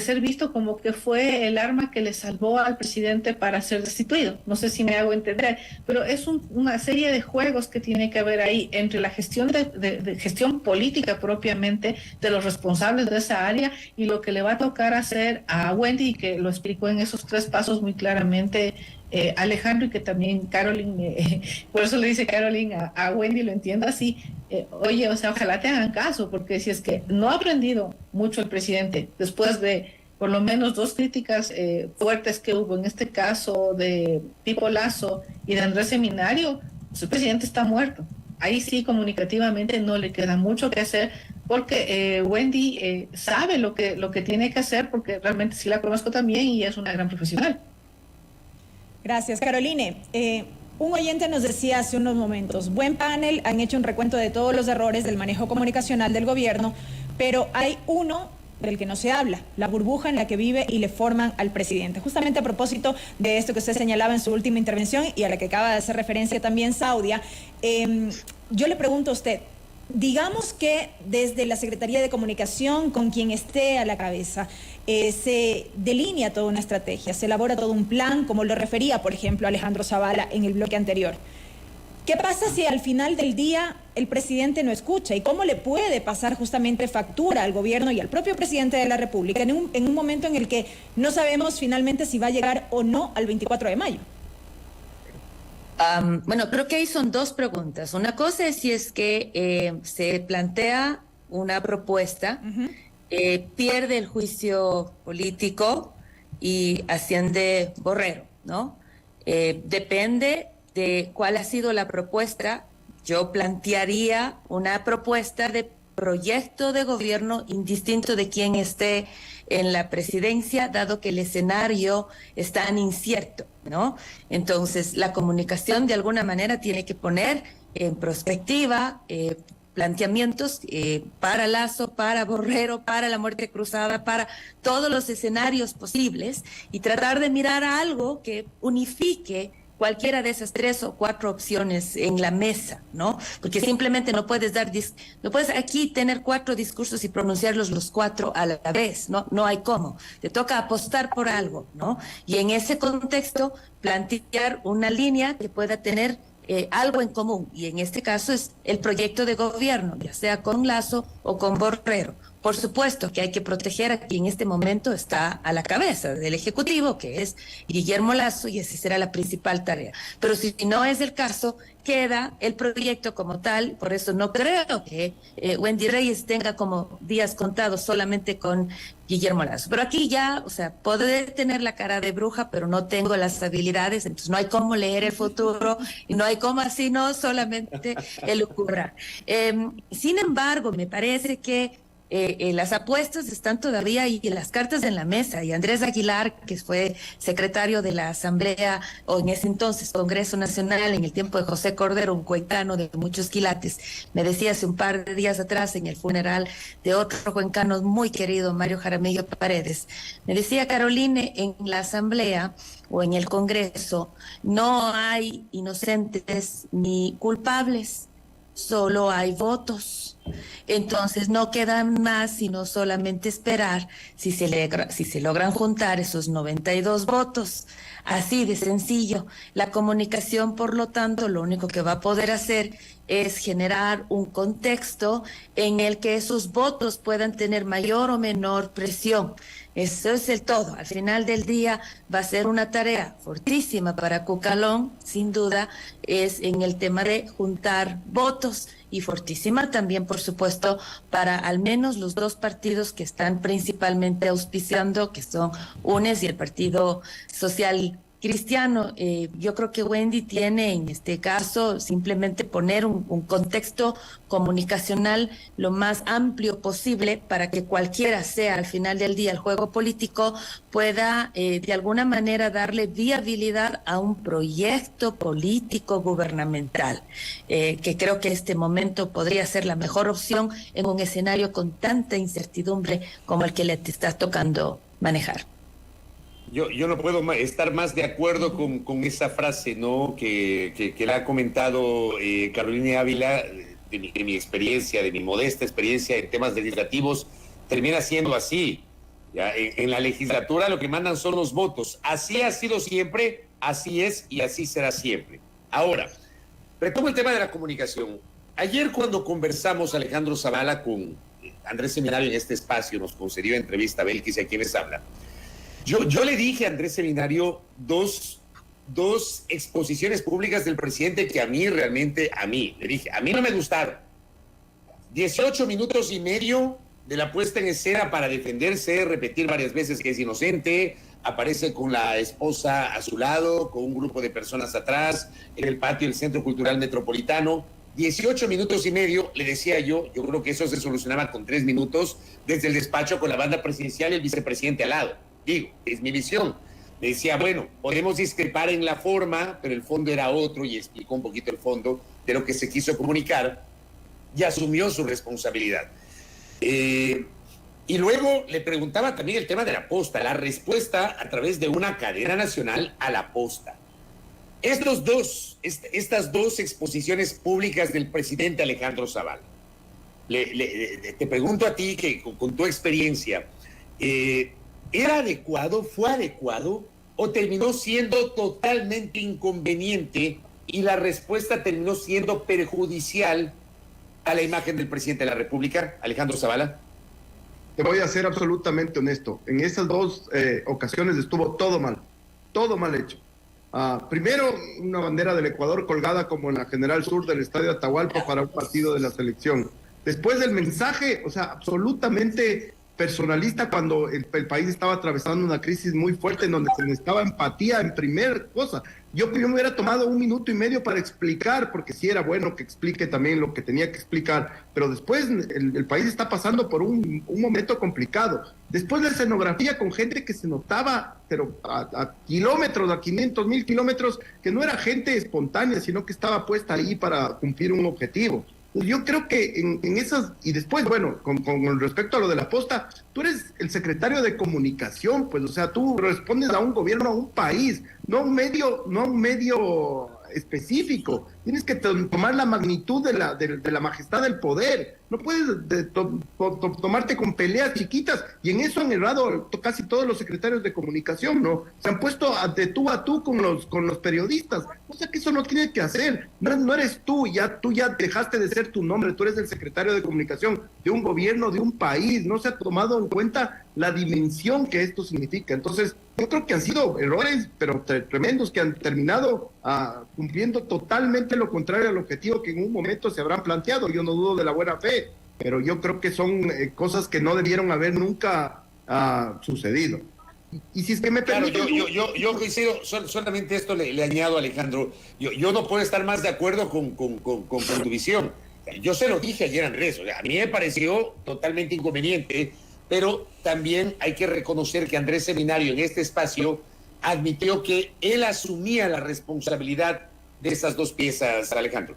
ser visto como que fue el arma que le salvó al presidente para ser destituido. No sé si me hago entender, pero es una serie de juegos que tiene que haber ahí entre la gestión de gestión política propiamente de los responsables de esa área y lo que le va a tocar hacer a Wendy, que lo explicó en esos 3 pasos muy claramente Alejandro, y que también Caroline, por eso le dice Caroline a Wendy, lo entiendo así, oye, o sea, ojalá te hagan caso, porque si es que no ha aprendido mucho el presidente después de por lo menos 2 críticas fuertes que hubo, en este caso de Pipo Lasso y de Andrés Seminario, pues el presidente está muerto. Ahí sí, comunicativamente no le queda mucho que hacer, porque Wendy sabe lo que tiene que hacer, porque realmente sí la conozco también y es una gran profesional. Gracias, Caroline. Un oyente nos decía hace unos momentos, buen panel, han hecho un recuento de todos los errores del manejo comunicacional del gobierno, pero hay uno del que no se habla, la burbuja en la que vive y le forman al presidente. Justamente a propósito de esto que usted señalaba en su última intervención y a la que acaba de hacer referencia también Saudia, yo le pregunto a usted, digamos que desde la Secretaría de Comunicación, con quien esté a la cabeza, se delinea toda una estrategia, se elabora todo un plan, como lo refería, por ejemplo, Alejandro Zavala en el bloque anterior. ¿Qué pasa si al final del día el presidente no escucha? ¿Y cómo le puede pasar justamente factura al gobierno y al propio presidente de la República en un momento en el que no sabemos finalmente si va a llegar o no al 24 de mayo? Bueno, creo que ahí son dos preguntas. Una cosa es si es que se plantea una propuesta, pierde el juicio político y asciende Borrero, ¿no? Depende de cuál ha sido la propuesta. Yo plantearía una propuesta de proyecto de gobierno indistinto de quién esté en la presidencia, dado que el escenario es tan incierto, ¿no? Entonces, la comunicación de alguna manera tiene que poner en perspectiva planteamientos para Lasso, para Borrero, para la muerte cruzada, para todos los escenarios posibles y tratar de mirar a algo que unifique cualquiera de esas 3 o 4 opciones en la mesa, ¿no? Porque simplemente no puedes aquí tener 4 discursos y pronunciarlos los 4 a la vez, ¿no? No hay cómo. Te toca apostar por algo, ¿no? Y en ese contexto plantear una línea que pueda tener algo en común, y en este caso es el proyecto de gobierno, ya sea con Lasso o con Borrero. Por supuesto que hay que proteger a quien en este momento está a la cabeza del Ejecutivo, que es Guillermo Lasso, y esa será la principal tarea. Pero si no es el caso, queda el proyecto como tal. Por eso no creo que Wendy Reyes tenga como días contados solamente con Guillermo Lasso. Pero aquí ya, o sea, podré tener la cara de bruja, pero no tengo las habilidades, entonces no hay cómo leer el futuro y no hay cómo así, no solamente elucubrar. Sin embargo, me parece que las apuestas están todavía y las cartas en la mesa, y Andrés Aguilar, que fue secretario de la Asamblea, o en ese entonces Congreso Nacional, en el tiempo de José Cordero, un cuencano de muchos quilates, me decía hace un par de días atrás en el funeral de otro cuencano muy querido, Mario Jaramillo Paredes, me decía: Caroline, en la Asamblea o en el Congreso no hay inocentes ni culpables, solo hay votos. Entonces no queda más sino solamente esperar si se logran juntar esos 92 votos. Así de sencillo. La comunicación, por lo tanto, lo único que va a poder hacer es generar un contexto en el que esos votos puedan tener mayor o menor presión. Eso es el todo. Al final del día va a ser una tarea fortísima para Cucalón, sin duda, es en el tema de juntar votos, y fortísima también, por supuesto, para al menos los 2 partidos que están principalmente auspiciando, que son UNES y el Partido Social Cristiano. Yo creo que Wendy tiene en este caso simplemente poner un contexto comunicacional lo más amplio posible para que cualquiera sea al final del día el juego político pueda de alguna manera darle viabilidad a un proyecto político gubernamental, que creo que en este momento podría ser la mejor opción en un escenario con tanta incertidumbre como el que le está tocando manejar. Yo no puedo estar más de acuerdo con esa frase, ¿no? Que la ha comentado Carolina Ávila, de mi experiencia, de mi modesta experiencia en temas legislativos, termina siendo así. ¿Ya? En la legislatura lo que mandan son los votos. Así ha sido siempre, así es y así será siempre. Ahora, retomo el tema de la comunicación. Ayer cuando conversamos, Alejandro Zavala, con Andrés Seminario en este espacio, nos concedió entrevista a Belkis y a quienes hablan. Yo le dije a Andrés Seminario dos exposiciones públicas del presidente que a mí le dije, a mí no me gustaron. 18 minutos y medio de la puesta en escena para defenderse, repetir varias veces que es inocente, aparece con la esposa a su lado, con un grupo de personas atrás, en el patio del Centro Cultural Metropolitano. 18 minutos y medio, le decía yo creo que eso se solucionaba con 3 minutos desde el despacho con la banda presidencial y el vicepresidente al lado. Digo, es mi visión. Me decía, bueno, podemos discrepar en la forma, pero el fondo era otro, y explicó un poquito el fondo de lo que se quiso comunicar y asumió su responsabilidad. Y luego le preguntaba también el tema de la posta, la respuesta a través de una cadena nacional a la posta. Estas dos exposiciones públicas del presidente Alejandro Zavala, te pregunto a ti, que con tu experiencia, ¿era adecuado, fue adecuado o terminó siendo totalmente inconveniente y la respuesta terminó siendo perjudicial a la imagen del presidente de la República, Alejandro Zavala? Te voy a ser absolutamente honesto. En esas dos ocasiones estuvo todo mal hecho. Primero, una bandera del Ecuador colgada como en la General Sur del Estadio Atahualpa para un partido de la selección. Después del mensaje, o sea, absolutamente personalista, cuando el país estaba atravesando una crisis muy fuerte en donde se necesitaba empatía en primer cosa. Yo me hubiera tomado 1 minuto y medio para explicar, porque sí era bueno que explique también lo que tenía que explicar, pero después el país está pasando por un momento complicado. Después la escenografía con gente que se notaba, pero a kilómetros, a 500,000 kilómetros, que no era gente espontánea, sino que estaba puesta ahí para cumplir un objetivo. Yo creo que en esas, y después, bueno, con respecto a lo de la posta, tú eres el secretario de comunicación, pues, o sea, tú respondes a un gobierno, a un país, no a un medio específico. Tienes que tomar la magnitud de la majestad del poder. No puedes tomarte con peleas chiquitas, y en eso han errado casi todos los secretarios de comunicación, ¿no? Se han puesto de tú a tú con los periodistas. O sea que eso no tiene que hacer. No eres tú ya dejaste de ser tu nombre, tú eres el secretario de comunicación de un gobierno, de un país. No se ha tomado en cuenta la dimensión que esto significa. Entonces, yo creo que han sido errores, pero tremendos, que han terminado cumpliendo totalmente lo contrario al objetivo que en un momento se habrán planteado. Yo no dudo de la buena fe, pero yo creo que son cosas que no debieron haber nunca sucedido. Y si es que me permite... Claro, yo coincido, solamente esto le añado, Alejandro. Yo no puedo estar más de acuerdo con tu visión. Yo se lo dije ayer a Andrés, o sea, a mí me pareció totalmente inconveniente, pero también hay que reconocer que Andrés Seminario en este espacio admitió que él asumía la responsabilidad de estas dos piezas, Alejandro.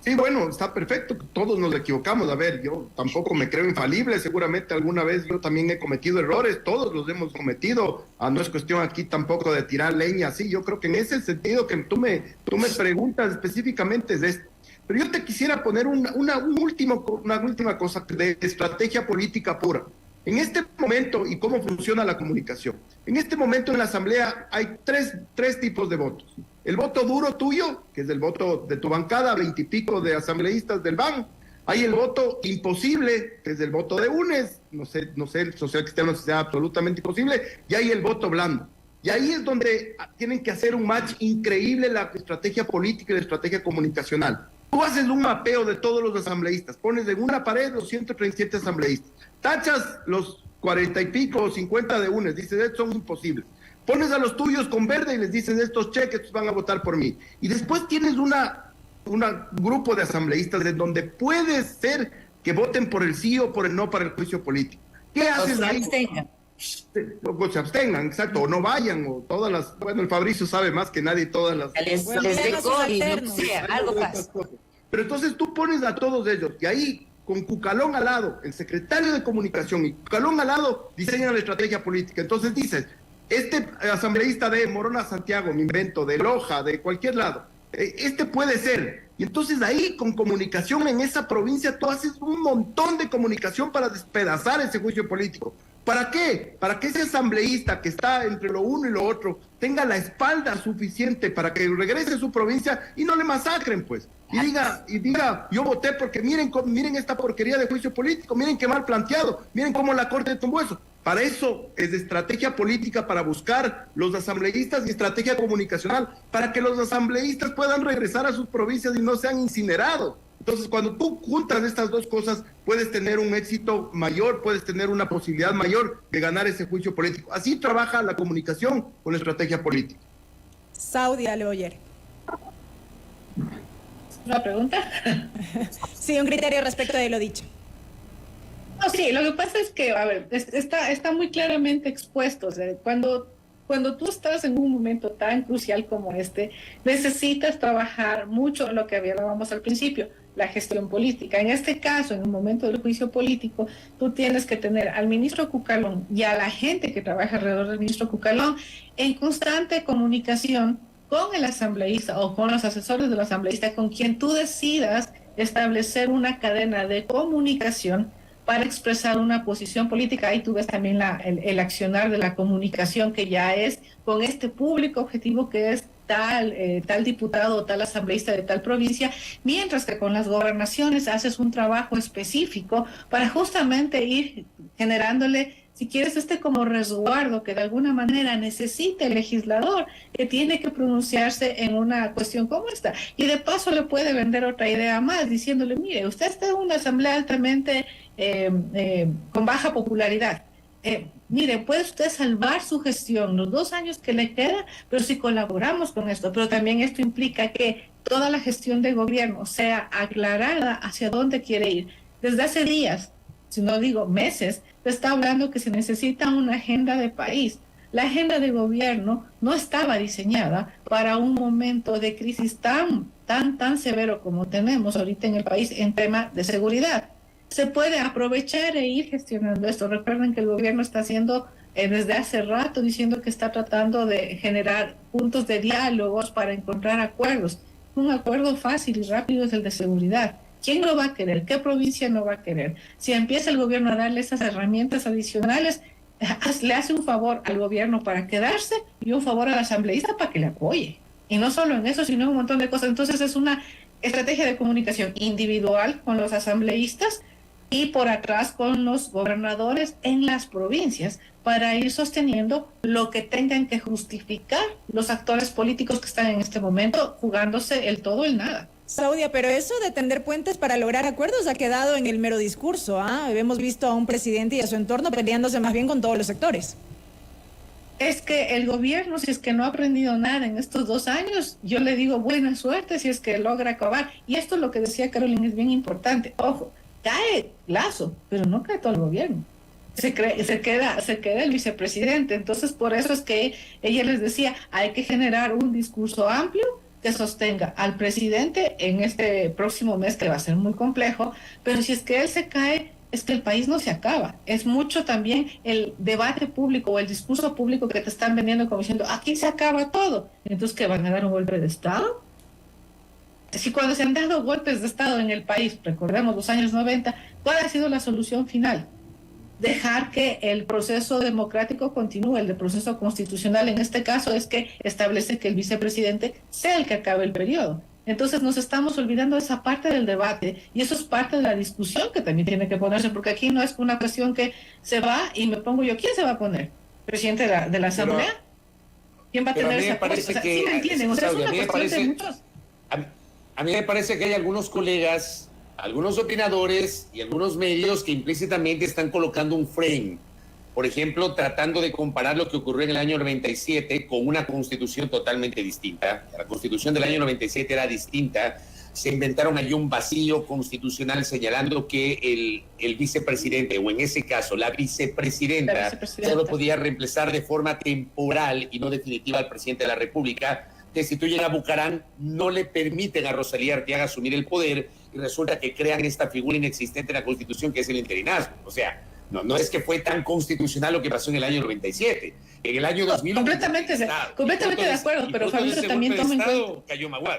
Sí, bueno, está perfecto, todos nos equivocamos. A ver, yo tampoco me creo infalible, seguramente alguna vez yo también he cometido errores, todos los hemos cometido. No es cuestión aquí tampoco de tirar leña así. Yo creo que en ese sentido que tú me preguntas específicamente es esto. Pero yo te quisiera poner una última cosa de estrategia política pura. En este momento, y cómo funciona la comunicación, en este momento en la Asamblea hay tres tipos de votos. El voto duro tuyo, que es el voto de tu bancada, 20 y pico de asambleístas del BAN. Hay el voto imposible, que es el voto de UNES, no sé, el social cristiano sea absolutamente imposible, y hay el voto blando. Y ahí es donde tienen que hacer un match increíble la estrategia política y la estrategia comunicacional. Tú haces un mapeo de todos los asambleístas, pones en una pared los 137 asambleístas, tachas los 40 y pico o 50 de UNES, dices, estos son imposibles. Pones a los tuyos con verde y les dices, estos cheques, estos van a votar por mí. Y después tienes un grupo de asambleístas en donde puede ser que voten por el sí o por el no para el juicio político. ¿Qué haces ahí? Se abstengan, exacto, o no vayan, o todas las... Bueno, el Fabricio sabe más que nadie todas las... Algo pasa. Pero entonces tú pones a todos ellos, y ahí, con Cucalón al lado, el secretario de comunicación, y Cucalón al lado, diseñan la estrategia política. Entonces dices, este asambleísta de Morona Santiago, me invento, de Loja, de cualquier lado, este puede ser. Y entonces ahí, con comunicación en esa provincia, tú haces un montón de comunicación para despedazar ese juicio político. ¿Para qué? Para que ese asambleísta que está entre lo uno y lo otro tenga la espalda suficiente para que regrese a su provincia y no le masacren, pues. Y diga, yo voté porque miren esta porquería de juicio político, miren qué mal planteado, miren cómo la Corte tumbó eso. Para eso es estrategia política, para buscar los asambleístas, y estrategia comunicacional, para que los asambleístas puedan regresar a sus provincias y no sean incinerados. Entonces, cuando tú juntas estas dos cosas, puedes tener un éxito mayor, puedes tener una posibilidad mayor de ganar ese juicio político. Así trabaja la comunicación con la estrategia política. Saudia Leoyer. ¿Una pregunta? Sí, un criterio respecto de lo dicho. No, sí, lo que pasa es que, a ver, está muy claramente expuesto. O sea, cuando tú estás en un momento tan crucial como este, necesitas trabajar mucho lo que hablábamos al principio, la gestión política. En este caso, en un momento del juicio político, tú tienes que tener al ministro Cucalón y a la gente que trabaja alrededor del ministro Cucalón en constante comunicación con el asambleísta o con los asesores del asambleísta, con quien tú decidas establecer una cadena de comunicación para expresar una posición política. Ahí tú ves también el accionar de la comunicación, que ya es con este público objetivo que es tal diputado o tal asambleísta de tal provincia, mientras que con las gobernaciones haces un trabajo específico para justamente ir generándole, si quieres, como resguardo que de alguna manera necesita el legislador, que tiene que pronunciarse en una cuestión como esta. Y de paso le puede vender otra idea más, diciéndole, mire, usted está en una asamblea altamente con baja popularidad. Mire, puede usted salvar su gestión los 2 años que le queda, pero si colaboramos con esto. Pero también esto implica que toda la gestión de gobierno sea aclarada hacia dónde quiere ir. Desde hace días, si no digo meses, se está hablando que se necesita una agenda de país. La agenda de gobierno no estaba diseñada para un momento de crisis tan severo como tenemos ahorita en el país en tema de seguridad. Se puede aprovechar e ir gestionando esto. Recuerden que el gobierno está haciendo desde hace rato diciendo que está tratando de generar puntos de diálogos para encontrar acuerdos. Un acuerdo fácil y rápido es el de seguridad. ¿Quién lo va a querer? ¿Qué provincia no va a querer? Si empieza el gobierno a darle esas herramientas adicionales, le hace un favor al gobierno para quedarse y un favor al asambleísta para que le apoye. Y no solo en eso, sino en un montón de cosas. Entonces es una estrategia de comunicación individual con los asambleístas y por atrás con los gobernadores en las provincias para ir sosteniendo lo que tengan que justificar los actores políticos que están en este momento jugándose el todo o el nada. Saudia, pero eso de tender puentes para lograr acuerdos ha quedado en el mero discurso. Hemos visto a un presidente y a su entorno peleándose más bien con todos los sectores. Es que el gobierno, si es que no ha aprendido nada en estos 2 años, yo le digo buena suerte si es que logra acabar. Y esto es lo que decía Carolina, es bien importante. Ojo, cae Lazo, pero no cae todo el gobierno. Se queda el vicepresidente. Entonces, por eso es que ella les decía, hay que generar un discurso amplio que sostenga al presidente en este próximo mes, que va a ser muy complejo, pero si es que él se cae, es que el país no se acaba. Es mucho también el debate público o el discurso público que te están vendiendo como diciendo, aquí se acaba todo. Entonces, ¿qué van a dar un golpe de Estado? Si cuando se han dado golpes de Estado en el país, recordemos los años 90, ¿cuál ha sido la solución final? Dejar que el proceso democrático continúe, el proceso constitucional en este caso es que establece que el vicepresidente sea el que acabe el periodo. Entonces nos estamos olvidando de esa parte del debate y eso es parte de la discusión que también tiene que ponerse, porque aquí no es una cuestión que se va y me pongo yo, ¿quién se va a poner? ¿Presidente de la Asamblea? ¿Quién va a tener esa posición? O sea, ¿sí me entienden? O sea, es una cuestión de muchos. A mí me parece que hay algunos colegas, algunos opinadores y algunos medios que implícitamente están colocando un frame. Por ejemplo, tratando de comparar lo que ocurrió en el año 97 con una constitución totalmente distinta. La constitución del año 97 era distinta. Se inventaron allí un vacío constitucional señalando que el vicepresidente, o en ese caso la vicepresidenta, solo podía reemplazar de forma temporal y no definitiva al presidente de la República. Destituyen a Bucarán, no le permiten a Rosalía Arteaga asumir el poder y resulta que crean esta figura inexistente en la Constitución que es el interinazgo. O sea, no es que fue tan constitucional lo que pasó en el año 97. En el año 2000... Completamente de acuerdo, pero Fabio también toma en cuenta... Cayó Maguad.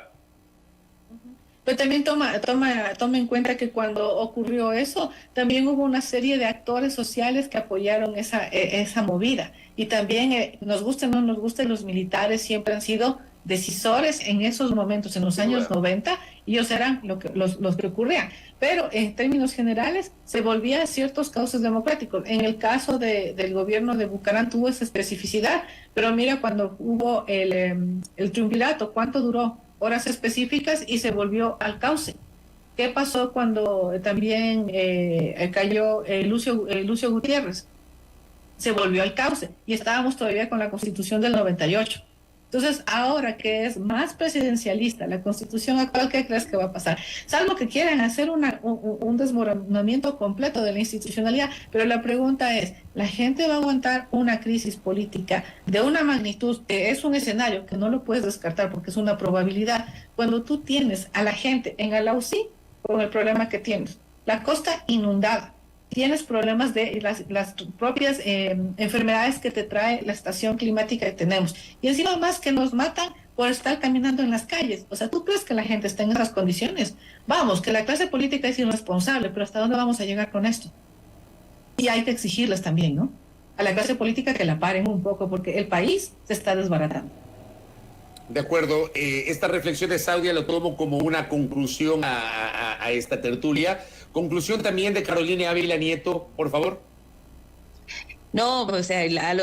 Pero también toma en cuenta que cuando ocurrió eso, también hubo una serie de actores sociales que apoyaron esa movida. Y también, nos guste o no nos guste, los militares siempre han sido decisores en esos momentos, en los años 90, y ellos eran los que ocurrían. Pero en términos generales, se volvía a ciertos cauces democráticos. En el caso del gobierno de Bucarán tuvo esa especificidad, pero mira, cuando hubo el triunvirato, ¿cuánto duró? Horas específicas y se volvió al cauce. ¿Qué pasó cuando también cayó Lucio Gutiérrez? Se volvió al cauce y estábamos todavía con la Constitución del 98. Entonces, ahora que es más presidencialista la Constitución actual, ¿qué crees que va a pasar? Salvo que quieran hacer un desmoronamiento completo de la institucionalidad, pero la pregunta es, ¿la gente va a aguantar una crisis política de una magnitud que es un escenario que no lo puedes descartar porque es una probabilidad, cuando tú tienes a la gente en Alausí con el problema que tienes? La costa inundada. Tienes problemas de las propias enfermedades que te trae la estación climática que tenemos. Y encima más que nos matan por estar caminando en las calles. O sea, ¿tú crees que la gente está en esas condiciones? Vamos, que la clase política es irresponsable, pero ¿hasta dónde vamos a llegar con esto? Y hay que exigirles también, ¿no? A la clase política que la paren un poco, porque el país se está desbaratando. De acuerdo. Esta reflexión de Saudia lo tomo como una conclusión a esta tertulia. Conclusión también de Carolina Ávila Nieto, por favor. No, o sea,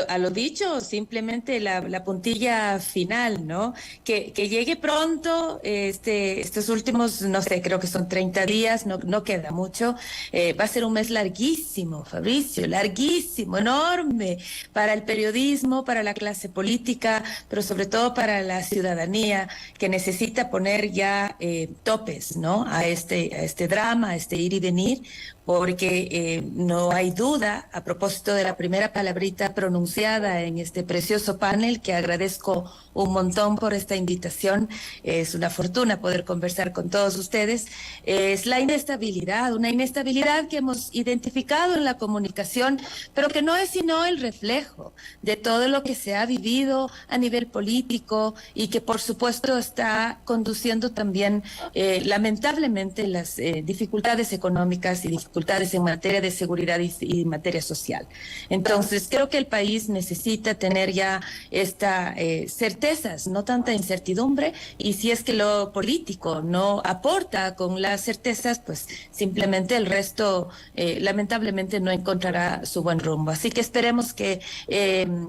a lo dicho, simplemente la puntilla final, ¿no? Que llegue pronto, estos últimos, no sé, creo que son 30 días, no queda mucho. Va a ser un mes larguísimo, Fabricio, larguísimo, enorme, para el periodismo, para la clase política, pero sobre todo para la ciudadanía, que necesita poner ya topes, ¿no? A este drama, a este ir y venir, porque no hay duda, a propósito de la primera palabrita pronunciada en este precioso panel, que agradezco un montón por esta invitación, es una fortuna poder conversar con todos ustedes, es la inestabilidad, una inestabilidad que hemos identificado en la comunicación, pero que no es sino el reflejo de todo lo que se ha vivido a nivel político y que por supuesto está conduciendo también lamentablemente las dificultades económicas y dificultades en materia de seguridad y materia social. Entonces, creo que el país necesita tener ya esta certezas, no tanta incertidumbre, y si es que lo político no aporta con las certezas, pues simplemente el resto lamentablemente no encontrará su buen rumbo. Así que esperemos que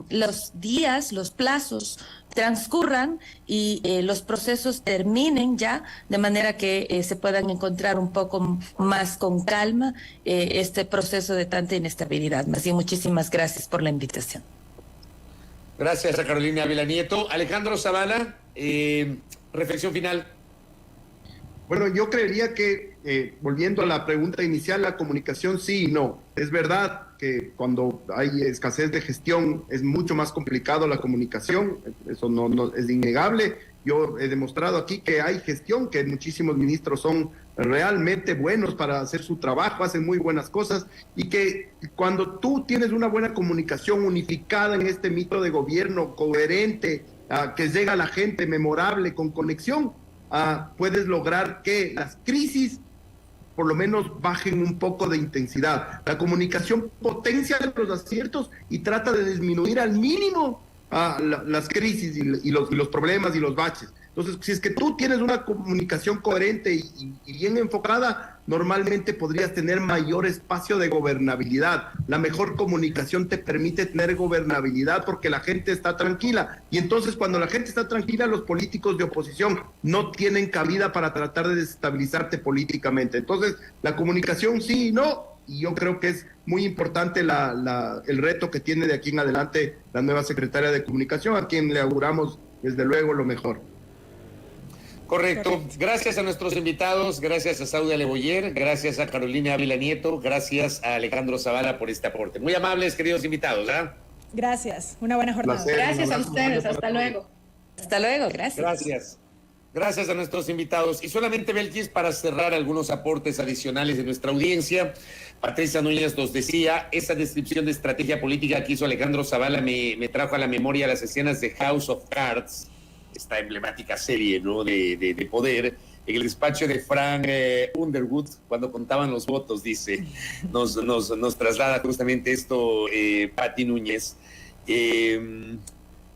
los días, los plazos transcurran y los procesos terminen ya, de manera que se puedan encontrar un poco más con calma este proceso de tanta inestabilidad. Más bien, muchísimas gracias por la invitación. Gracias a Carolina Ávila Nieto. Alejandro Zavala, reflexión final. Bueno, yo creería que, volviendo a la pregunta inicial, la comunicación sí y no. Es verdad que cuando hay escasez de gestión es mucho más complicado la comunicación, eso no es innegable. Yo he demostrado aquí que hay gestión, que muchísimos ministros son realmente buenos para hacer su trabajo, hacen muy buenas cosas, y que cuando tú tienes una buena comunicación unificada en este mito de gobierno, coherente, que llega a la gente, memorable, con conexión, puedes lograr que las crisis por lo menos bajen un poco de intensidad. La comunicación potencia los aciertos y trata de disminuir al mínimo las crisis y los problemas y los baches. Entonces, si es que tú tienes una comunicación coherente y bien enfocada, normalmente podrías tener mayor espacio de gobernabilidad. La mejor comunicación te permite tener gobernabilidad porque la gente está tranquila. Y entonces, cuando la gente está tranquila, los políticos de oposición no tienen cabida para tratar de desestabilizarte políticamente. Entonces, la comunicación sí y no. Y yo creo que es muy importante el reto que tiene de aquí en adelante la nueva secretaria de Comunicación, a quien le auguramos desde luego lo mejor. Correcto. Gracias a nuestros invitados, gracias a Saudia Leboyer, gracias a Carolina Ávila Nieto, gracias a Alejandro Zavala por este aporte. Muy amables, queridos invitados. Gracias. Una buena jornada. Gracias a ustedes. Hasta luego. Hasta luego. Gracias. Gracias a nuestros invitados. Y solamente, Belkis, para cerrar algunos aportes adicionales de nuestra audiencia, Patricia Núñez nos decía, esa descripción de estrategia política que hizo Alejandro Zavala me trajo a la memoria las escenas de House of Cards, esta emblemática serie, ¿no?, de poder, en el despacho de Frank Underwood, cuando contaban los votos, dice, nos traslada justamente esto Pati Núñez.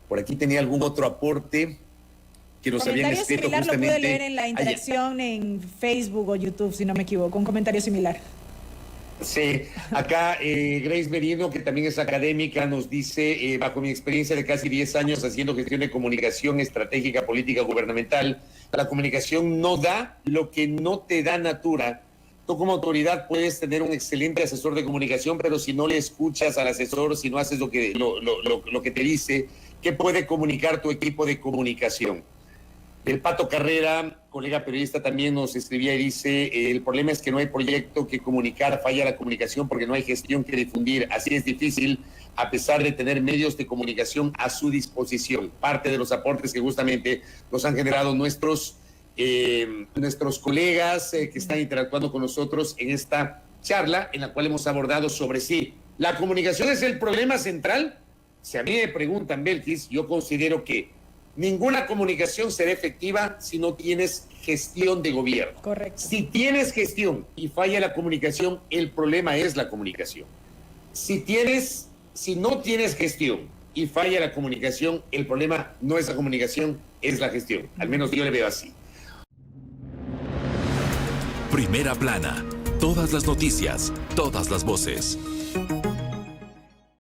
Por aquí tenía algún otro aporte que nos habían escrito similar justamente. Lo pude leer en la interacción en Facebook o YouTube, si no me equivoco, un comentario similar. Sí, acá Grace Merino, que también es académica, nos dice, bajo mi experiencia de casi 10 años haciendo gestión de comunicación estratégica, política, gubernamental, la comunicación no da lo que no te da natura. Tú como autoridad puedes tener un excelente asesor de comunicación, pero si no le escuchas al asesor, si no haces lo que te dice, ¿qué puede comunicar tu equipo de comunicación? El Pato Carrera, colega periodista, también nos escribía y dice, el problema es que no hay proyecto que comunicar, falla la comunicación porque no hay gestión que difundir. Así es difícil, a pesar de tener medios de comunicación a su disposición. Parte de los aportes que justamente nos han generado nuestros colegas que están interactuando con nosotros en esta charla, en la cual hemos abordado sobre si la comunicación es el problema central. Si a mí me preguntan, Belkis, yo considero que ninguna comunicación será efectiva si no tienes gestión de gobierno. Correcto. Si tienes gestión y falla la comunicación, el problema es la comunicación. Si no tienes gestión y falla la comunicación, el problema no es la comunicación, es la gestión. Al menos yo le veo así. Primera plana. Todas las noticias, todas las voces.